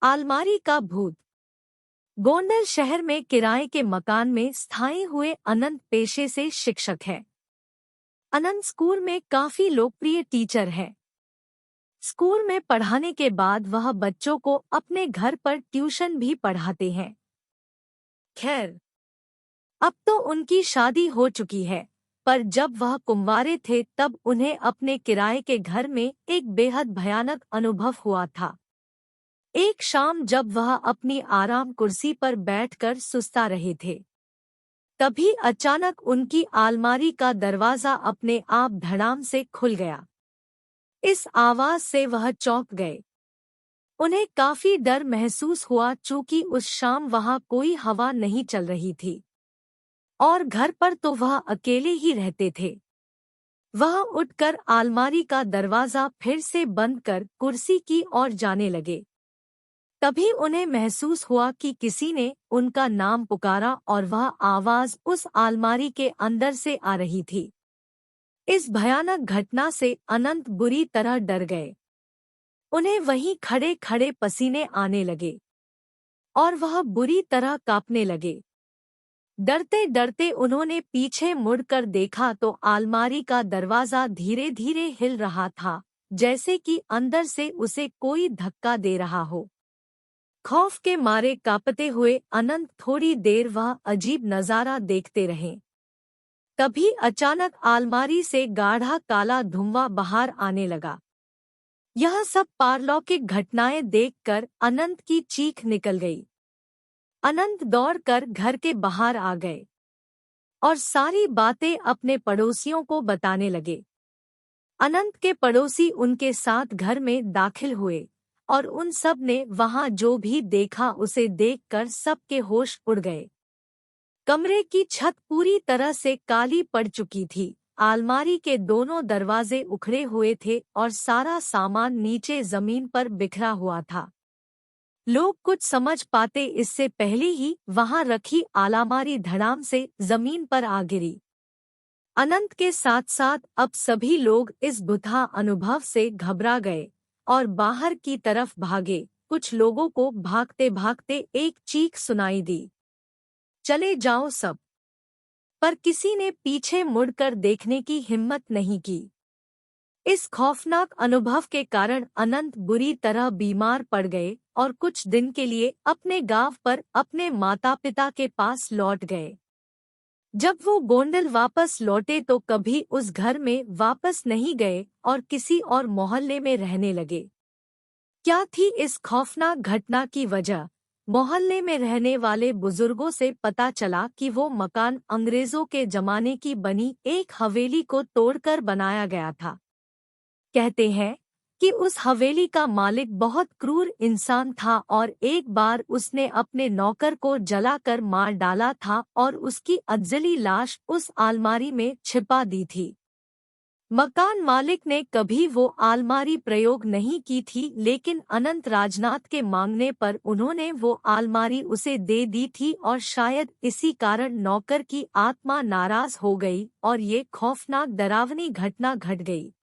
आलमारी का भूत। गोंडल शहर में किराए के मकान में स्थायी हुए अनंत पेशे से शिक्षक है। अनंत स्कूल में काफी लोकप्रिय टीचर है। स्कूल में पढ़ाने के बाद वह बच्चों को अपने घर पर ट्यूशन भी पढ़ाते हैं। खैर, अब तो उनकी शादी हो चुकी है, पर जब वह कुंवारे थे तब उन्हें अपने किराए के घर में एक बेहद भयानक अनुभव हुआ था। एक शाम जब वह अपनी आराम कुर्सी पर बैठकर सुस्ता रहे थे, तभी अचानक उनकी आलमारी का दरवाजा अपने आप धड़ाम से खुल गया। इस आवाज से वह चौंक गए। उन्हें काफी डर महसूस हुआ, चूंकि उस शाम वहां कोई हवा नहीं चल रही थी और घर पर तो वह अकेले ही रहते थे। वह उठकर आलमारी का दरवाजा फिर से बंद कर कुर्सी की ओर जाने लगे। तभी उन्हें महसूस हुआ कि किसी ने उनका नाम पुकारा और वह आवाज उस आलमारी के अंदर से आ रही थी। इस भयानक घटना से अनंत बुरी तरह डर गए। उन्हें वहीं खड़े खड़े पसीने आने लगे और वह बुरी तरह कांपने लगे। डरते डरते उन्होंने पीछे मुड़कर देखा तो आलमारी का दरवाजा धीरे धीरे हिल रहा था, जैसे कि अंदर से उसे कोई धक्का दे रहा हो। खौफ के मारे कांपते हुए अनंत थोड़ी देर वह अजीब नजारा देखते रहे। तभी अचानक आलमारी से गाढ़ा काला धुआं बाहर आने लगा। यह सब पारलौकिक घटनाएं देखकर अनंत की चीख निकल गई। अनंत दौड़कर घर के बाहर आ गए और सारी बातें अपने पड़ोसियों को बताने लगे। अनंत के पड़ोसी उनके साथ घर में दाखिल हुए और उन सब ने वहां जो भी देखा उसे देखकर सबके होश उड़ गए। कमरे की छत पूरी तरह से काली पड़ चुकी थी। आलमारी के दोनों दरवाजे उखड़े हुए थे और सारा सामान नीचे जमीन पर बिखरा हुआ था। लोग कुछ समझ पाते इससे पहले ही वहां रखी आलमारी धड़ाम से जमीन पर आ गिरी। अनंत के साथ साथ अब सभी लोग इस भुतहा अनुभव से घबरा गए और बाहर की तरफ भागे। कुछ लोगों को भागते भागते एक चीख सुनाई दी, चले जाओ सब। पर किसी ने पीछे मुड़कर देखने की हिम्मत नहीं की। इस खौफनाक अनुभव के कारण अनंत बुरी तरह बीमार पड़ गए और कुछ दिन के लिए अपने गांव पर अपने माता पिता के पास लौट गए। जब वो गोंडल वापस लौटे तो कभी उस घर में वापस नहीं गए और किसी और मोहल्ले में रहने लगे। क्या थी इस खौफनाक घटना की वजह? मोहल्ले में रहने वाले बुजुर्गों से पता चला कि वो मकान अंग्रेजों के जमाने की बनी एक हवेली को तोड़कर बनाया गया था। कहते हैं कि उस हवेली का मालिक बहुत क्रूर इंसान था और एक बार उसने अपने नौकर को जलाकर मार डाला था और उसकी अधजली लाश उस आलमारी में छिपा दी थी। मकान मालिक ने कभी वो आलमारी प्रयोग नहीं की थी, लेकिन अनंत राजनाथ के मांगने पर उन्होंने वो आलमारी उसे दे दी थी और शायद इसी कारण नौकर की आत्मा नाराज हो गई और ये खौफनाक डरावनी घटना घट गई।